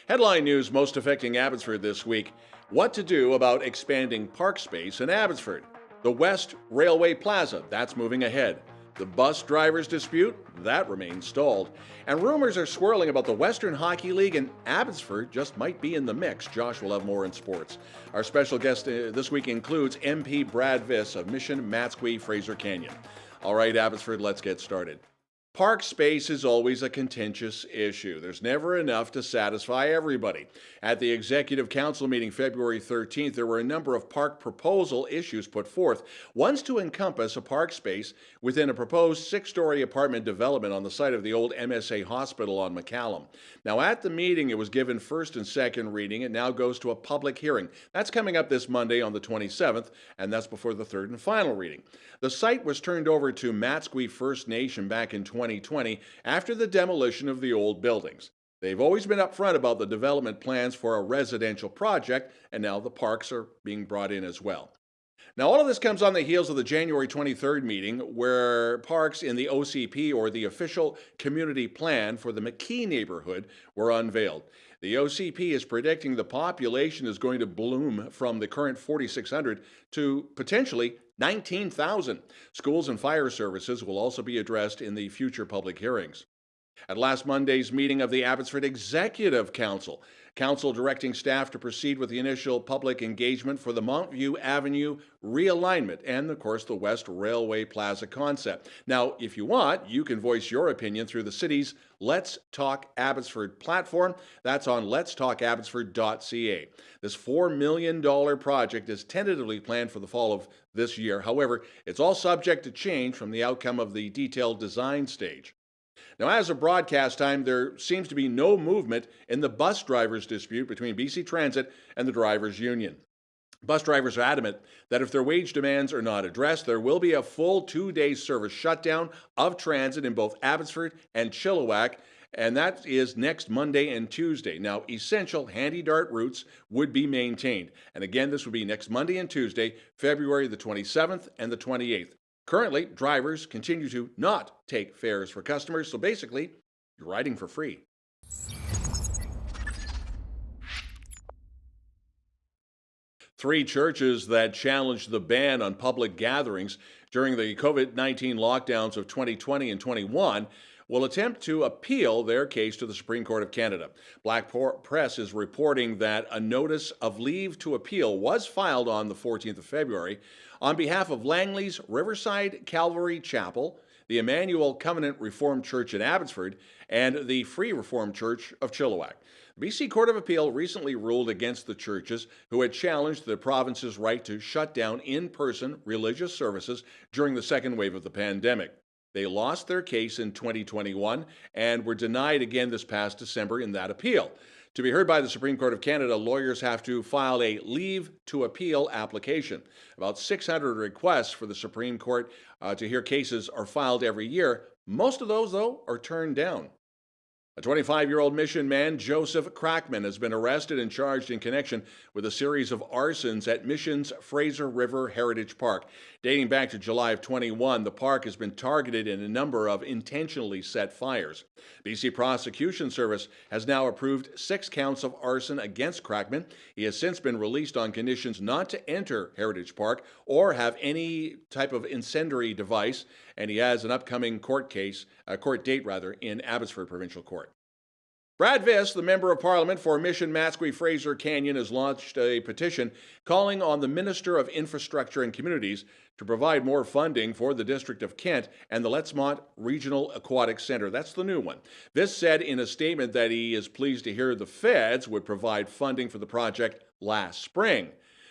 Headline news most affecting Abbotsford this week. What to do about expanding park space in Abbotsford. The West Railway Plaza, that's moving ahead. The bus drivers dispute, that remains stalled. And rumors are swirling about the Western Hockey League, and Abbotsford just might be in the mix. Josh will have more in sports. Our special guest this week includes MP Brad Viss of Mission-Matsqui-Fraser Canyon. All right, Abbotsford, let's get started. Park space is always a contentious issue. There's never enough to satisfy everybody. At the Executive Council meeting February 13th, there were a number of park proposal issues put forth. One's to encompass a park space within a proposed 6-story apartment development on the site of the old MSA Hospital on McCallum. Now, at the meeting, it was given first and second reading. It now goes to a public hearing. That's coming up this Monday on the 27th, and that's before the third and final reading. The site was turned over to Matsqui First Nation back in 2020 after the demolition of the old buildings. They've always been upfront about the development plans for a residential project, and now the parks are being brought in as well. Now, all of this comes on the heels of the January 23rd meeting where parks in the OCP, or the official community plan for the McKee neighborhood, were unveiled. The OCP is predicting the population is going to bloom from the current 4,600 to potentially 19,000. Schools and fire services will also be addressed in the future public hearings. At last Monday's meeting of the Abbotsford Executive Council, Council directing staff to proceed with the initial public engagement for the Montview Avenue realignment and, of course, the West Railway Plaza concept. Now, if you want, you can voice your opinion through the city's Let's Talk Abbotsford platform. That's on letstalkabbotsford.ca. This $4 million project is tentatively planned for the fall of this year. However, it's all subject to change from the outcome of the detailed design stage. Now, as of broadcast time, there seems to be no movement in the bus drivers' dispute between BC Transit and the drivers' union. Bus drivers are adamant that if their wage demands are not addressed, there will be a full 2-day service shutdown of transit in both Abbotsford and Chilliwack, and that is next Monday and Tuesday. Now, essential handy-dart routes would be maintained. And again, this would be next Monday and Tuesday, February the 27th and the 28th. Currently, drivers continue to not take fares for customers, so basically, you're riding for free. Three churches that challenged the ban on public gatherings during the COVID-19 lockdowns of 2020 and 21 will attempt to appeal their case to the Supreme Court of Canada. Black Press is reporting that a notice of leave to appeal was filed on the 14th of February on behalf of Langley's Riverside Calvary Chapel, the Emmanuel Covenant Reformed Church in Abbotsford, and the Free Reformed Church of Chilliwack. The BC Court of Appeal recently ruled against the churches who had challenged the province's right to shut down in-person religious services during the second wave of the pandemic. They lost their case in 2021 and were denied again this past December in that appeal. To be heard by the Supreme Court of Canada, lawyers have to file a leave to appeal application. About 600 requests for the Supreme Court to hear cases are filed every year. Most of those, though, are turned down. A 25-year-old Mission man, Joseph Crackman, has been arrested and charged in connection with a series of arsons at Mission's Fraser River Heritage Park. Dating back to July of 21, the park has been targeted in a number of intentionally set fires. BC Prosecution Service has now approved 6 counts of arson against Crackman. He has since been released on conditions not to enter Heritage Park or have any type of incendiary device, and he has an upcoming court date in Abbotsford Provincial Court. Brad Viss, the Member of Parliament for Mission-Matsqui-Fraser Canyon, has launched a petition calling on the Minister of Infrastructure and Communities to provide more funding for the District of Kent and the Lettsmont Regional Aquatic Centre. That's the new one. Viss said in a statement that he is pleased to hear the feds would provide funding for the project last spring.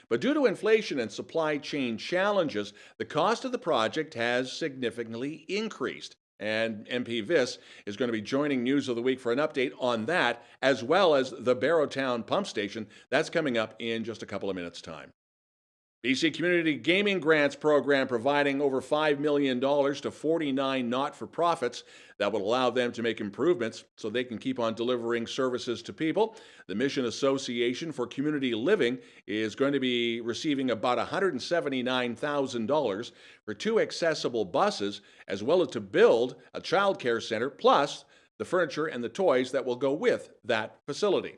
But due to inflation and supply chain challenges, the cost of the project has significantly increased. And MP Viss is going to be joining News of the Week for an update on that, as well as the Barrowtown pump station. That's coming up in just a couple of minutes' time. BC Community Gaming Grants Program providing over $5 million to 49 not-for-profits that will allow them to make improvements so they can keep on delivering services to people. The Mission Association for Community Living is going to be receiving about $179,000 for 2 accessible buses, as well as to build a child care center, plus the furniture and the toys that will go with that facility.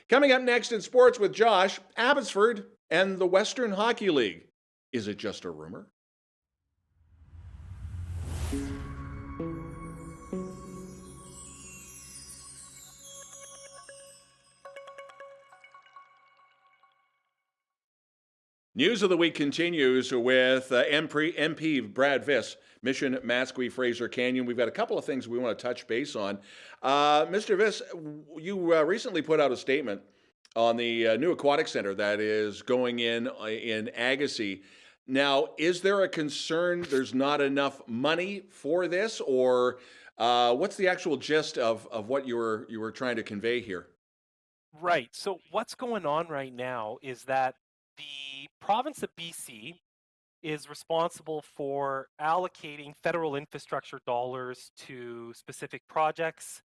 Coming up next in sports with Josh, Abbotsford and the Western Hockey League. Is it just a rumor? News of the week continues with MP Brad Viss, Mission-Matsqui-Fraser Canyon. We've got a couple of things we want to touch base on. Mr. Viss, you recently put out a statement on the new aquatic center that is going in Agassiz. Now, is there a concern there's not enough money for this, or what's the actual gist of what you were trying to convey here? Right. So what's going on right now is that the province of BC is responsible for allocating federal infrastructure dollars to specific projects,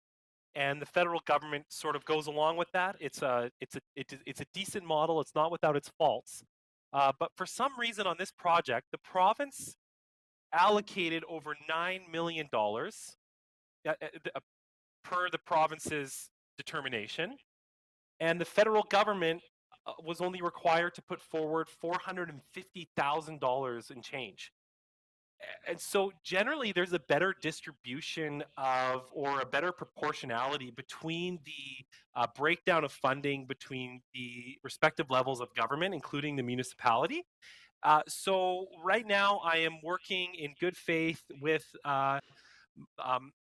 and the federal government sort of goes along with that. It's a decent model. It's not without its faults, but for some reason on this project, the province allocated over $9 million per the province's determination, and the federal government was only required to put forward $450,000 in change. And so generally there's a better distribution of, or a better proportionality between the breakdown of funding between the respective levels of government, including the municipality. So right now I am working in good faith with my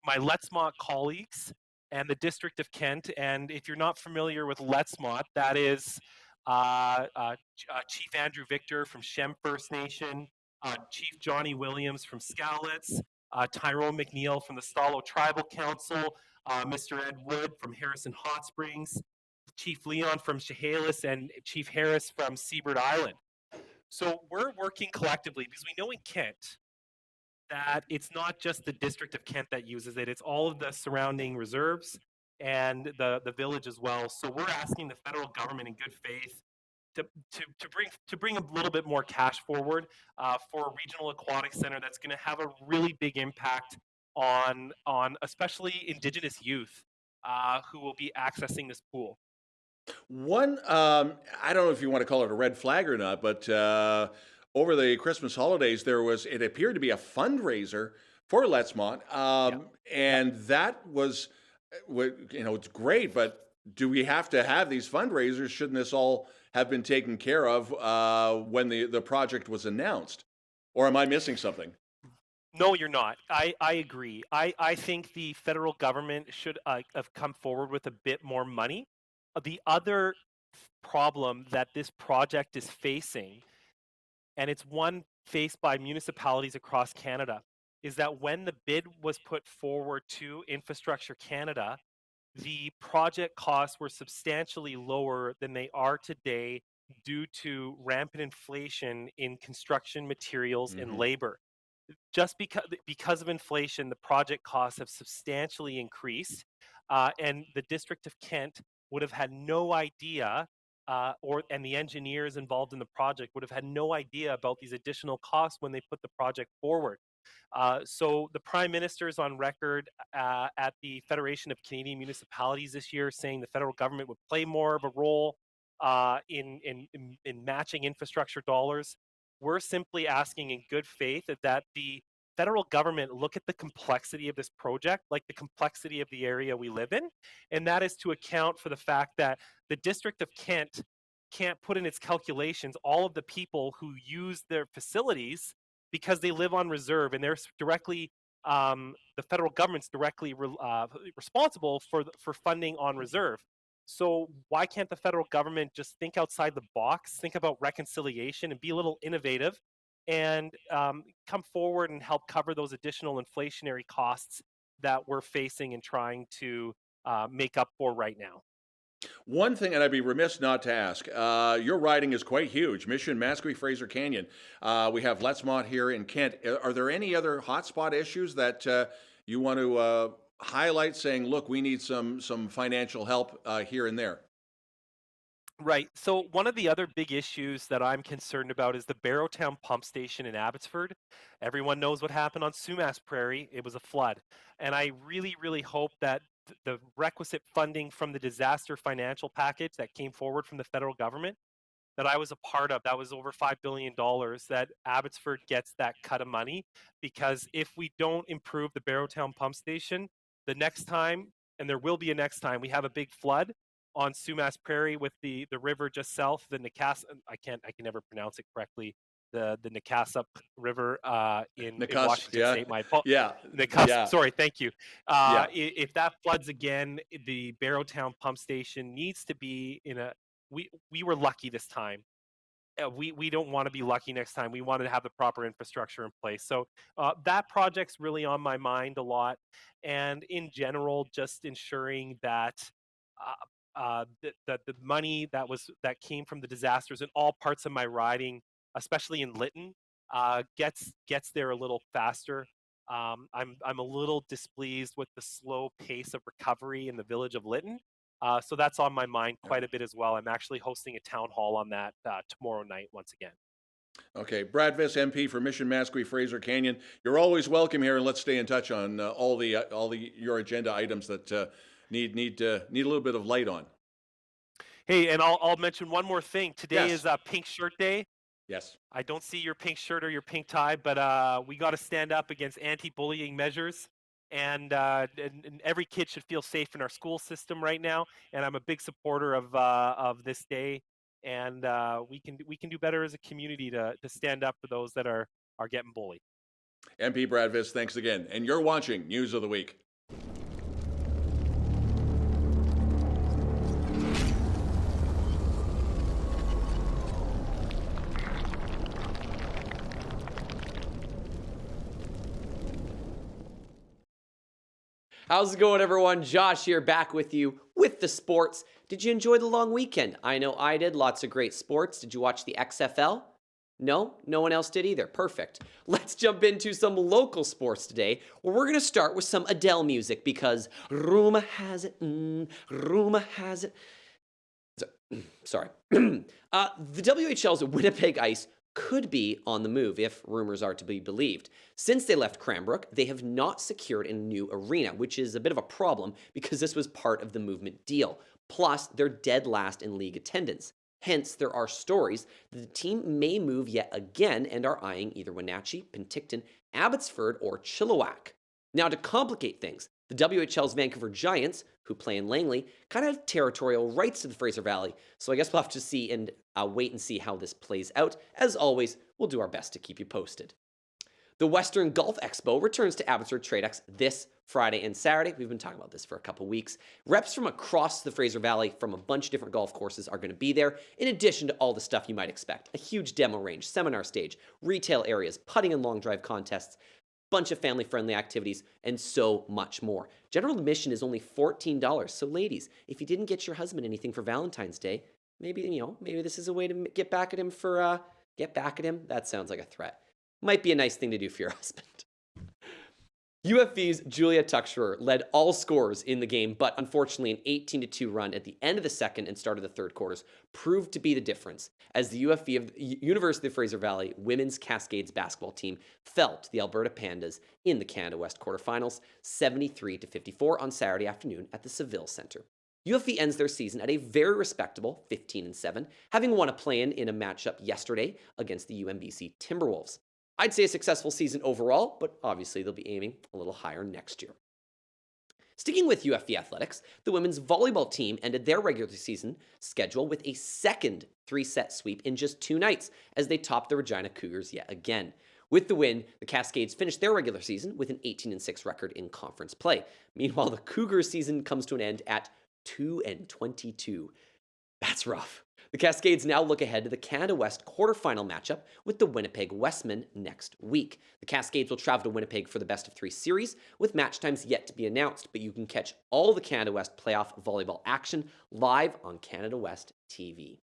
Lettsmont colleagues and the District of Kent. And if you're not familiar with Lettsmont, that is Chief Andrew Victor from Shem First Nation, Chief Johnny Williams from Skowlitz, Tyrone McNeil from the Stalo Tribal Council, Mr. Ed Wood from Harrison Hot Springs, Chief Leon from Chehalis, and Chief Harris from Seabird Island. So we're working collectively because we know in Kent that it's not just the District of Kent that uses it, it's all of the surrounding reserves and the village as well. So we're asking the federal government in good faith to bring a little bit more cash forward for a regional aquatic center that's going to have a really big impact on especially Indigenous youth who will be accessing this pool. One, I don't know if you want to call it a red flag or not, but over the Christmas holidays, it appeared to be a fundraiser for Lettsmont. Yeah, yeah. And that was, it's great, but do we have to have these fundraisers? Shouldn't this all have been taken care of when the project was announced? Or am I missing something? No, you're not. I agree. I think the federal government should have come forward with a bit more money. The other problem that this project is facing, and it's one faced by municipalities across Canada, is that when the bid was put forward to Infrastructure Canada, the project costs were substantially lower than they are today due to rampant inflation in construction materials and Hmm. labor. Just because of inflation, the project costs have substantially increased, and the District of Kent would have had no idea, and the engineers involved in the project would have had no idea about these additional costs when they put the project forward. So the Prime Minister is on record at the Federation of Canadian Municipalities this year, saying the federal government would play more of a role in matching infrastructure dollars. We're simply asking in good faith that the federal government look at the complexity of this project, like the complexity of the area we live in, and that is to account for the fact that the District of Kent can't put in its calculations all of the people who use their facilities because they live on reserve, and they're directly the federal government's directly responsible for funding on reserve. So why can't the federal government just think outside the box, think about reconciliation, and be a little innovative, and come forward and help cover those additional inflationary costs that we're facing and trying to make up for right now? One thing, and I'd be remiss not to ask, your riding is quite huge. Mission-Matsqui-Fraser Canyon. We have Lettsmont here in Kent. Are there any other hotspot issues that you want to highlight, saying, look, we need some financial help here and there? Right. So one of the other big issues that I'm concerned about is the Barrowtown pump station in Abbotsford. Everyone knows what happened on Sumas Prairie. It was a flood. And I really, really hope that the requisite funding from the disaster financial package that came forward from the federal government that I was a part of. That was over $5 billion that Abbotsford gets that cut of money, because if we don't improve the Barrowtown pump station, the next time, and there will be a next time, we have a big flood on Sumas Prairie with the river just south, the Necas, I can never pronounce it correctly, the Necassup River in Nikas, Washington yeah, State. yeah, Necassup, yeah, sorry, thank you. yeah. If that floods again, the Barrowtown pump station needs to be in a, we were lucky this time. We don't want to be lucky next time. We wanted to have the proper infrastructure in place. So that project's really on my mind a lot, and in general, just ensuring that the money that came from the disasters in all parts of my riding, especially in Lytton, gets there a little faster. I'm a little displeased with the slow pace of recovery in the village of Lytton. So that's on my mind Yeah. quite a bit as well. I'm actually hosting a town hall on that tomorrow night once again. Okay, Brad Viss, MP for Mission-Matsqui-Fraser Canyon. You're always welcome here, and let's stay in touch on all the your agenda items that need a little bit of light on. Hey, and I'll mention one more thing. Today Yes, is Pink Shirt Day. yes. I don't see your pink shirt or your pink tie, but we got to stand up against anti-bullying measures. And every kid should feel safe in our school system right now. And I'm a big supporter of this day. And we can do better as a community to stand up for those that are getting bullied. MP Brad Viss, thanks again. And you're watching News of the Week. How's it going, everyone? Josh here, back with you with the sports. Did you enjoy the long weekend? I know I did. Lots of great sports. Did you watch the XFL? No? No one else did either. Perfect. Let's jump into some local sports today, where we're going to start with some Adele music because rumor has it, rumor has it. Sorry. The WHL's Winnipeg Ice could be on the move if rumors are to be believed. Since they left Cranbrook, they have not secured a new arena, which is a bit of a problem because this was part of the movement deal. Plus, they're dead last in league attendance. Hence, there are stories that the team may move yet again and are eyeing either Wenatchee, Penticton, Abbotsford, or Chilliwack. Now, to complicate things, the WHL's Vancouver Giants, who play in Langley, kind of have territorial rights to the Fraser Valley, so I guess we'll have to see and wait and see how this plays out. As always, we'll do our best to keep you posted. The Western Golf Expo returns to Abbotsford TradeX this Friday and Saturday. We've been talking about this for a couple weeks. Reps from across the Fraser Valley from a bunch of different golf courses are going to be there, in addition to all the stuff you might expect. A huge demo range, seminar stage, retail areas, putting and long drive contests, bunch of family-friendly activities, and so much more. General admission is only $14, so ladies, if you didn't get your husband anything for Valentine's Day, maybe this is a way to get back at him for, get back at him? That sounds like a threat. Might be a nice thing to do for your husband. UFV's Julia Tuxerer led all scorers in the game, but unfortunately an 18-2 run at the end of the second and start of the third quarters proved to be the difference as the UFV of the University of Fraser Valley women's Cascades basketball team fell to the Alberta Pandas in the Canada West quarterfinals 73-54 on Saturday afternoon at the Seville Centre. UFV ends their season at a very respectable 15-7, having won a play-in in a matchup yesterday against the UMBC Timberwolves. I'd say a successful season overall, but obviously they'll be aiming a little higher next year. Sticking with UFV athletics, the women's volleyball team ended their regular season schedule with a second 3-set sweep in just 2 nights as they topped the Regina Cougars yet again. With the win, the Cascades finished their regular season with an 18-6 record in conference play. Meanwhile, the Cougars season comes to an end at 2-22. That's rough. The Cascades now look ahead to the Canada West quarterfinal matchup with the Winnipeg Westmen next week. The Cascades will travel to Winnipeg for the best-of-3 series, with match times yet to be announced, but you can catch all the Canada West playoff volleyball action live on Canada West TV.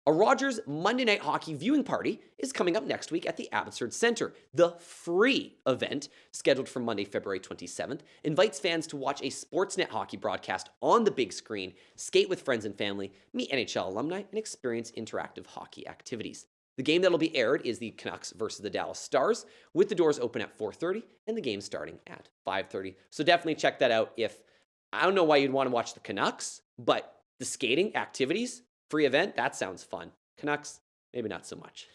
A Rogers Monday Night Hockey viewing party is coming up next week at the Abbotsford Centre. The free event, scheduled for Monday, February 27th, invites fans to watch a Sportsnet hockey broadcast on the big screen, skate with friends and family, meet NHL alumni, and experience interactive hockey activities. The game that'll be aired is the Canucks versus the Dallas Stars, with the doors open at 4:30 and the game starting at 5:30. So definitely check that out. I don't know why you'd want to watch the Canucks, but the skating activities, free event, that sounds fun. Canucks, maybe not so much.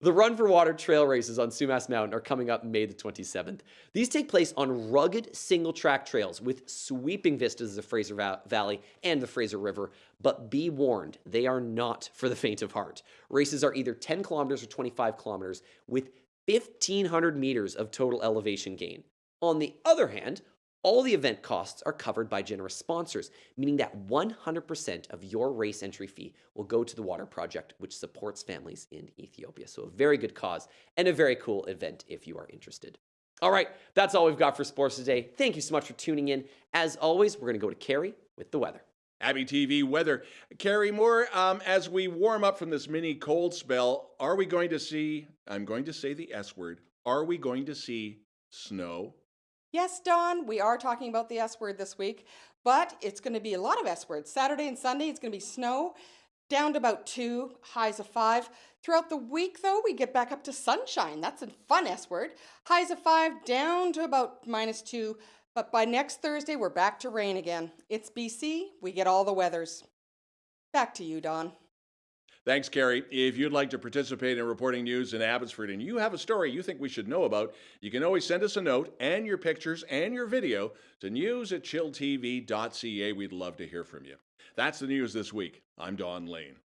The Run for Water trail races on Sumas Mountain are coming up May the 27th. These take place on rugged single-track trails with sweeping vistas of the Fraser Valley and the Fraser River, but be warned, they are not for the faint of heart. Races are either 10 kilometers or 25 kilometers with 1,500 meters of total elevation gain. On the other hand, all the event costs are covered by generous sponsors, meaning that 100% of your race entry fee will go to the water project, which supports families in Ethiopia. So a very good cause and a very cool event if you are interested. All right, that's all we've got for sports today. Thank you so much for tuning in. As always, we're going to go to Cari with the weather. abbyTV weather. Cari, more as we warm up from this mini cold spell, are we going to see, I'm going to say the S word, are we going to see snow? Yes, Don, we are talking about the S word this week, but it's going to be a lot of S words. Saturday and Sunday, it's going to be snow, down to about 2, highs of 5. Throughout the week, though, we get back up to sunshine. That's a fun S word. Highs of 5, down to about -2. But by next Thursday, we're back to rain again. It's BC. We get all the weathers. Back to you, Don. Thanks, Cari. If you'd like to participate in reporting news in Abbotsford and you have a story you think we should know about, you can always send us a note and your pictures and your video to news@chilltv.ca. We'd love to hear from you. That's the news this week. I'm Don Lehn.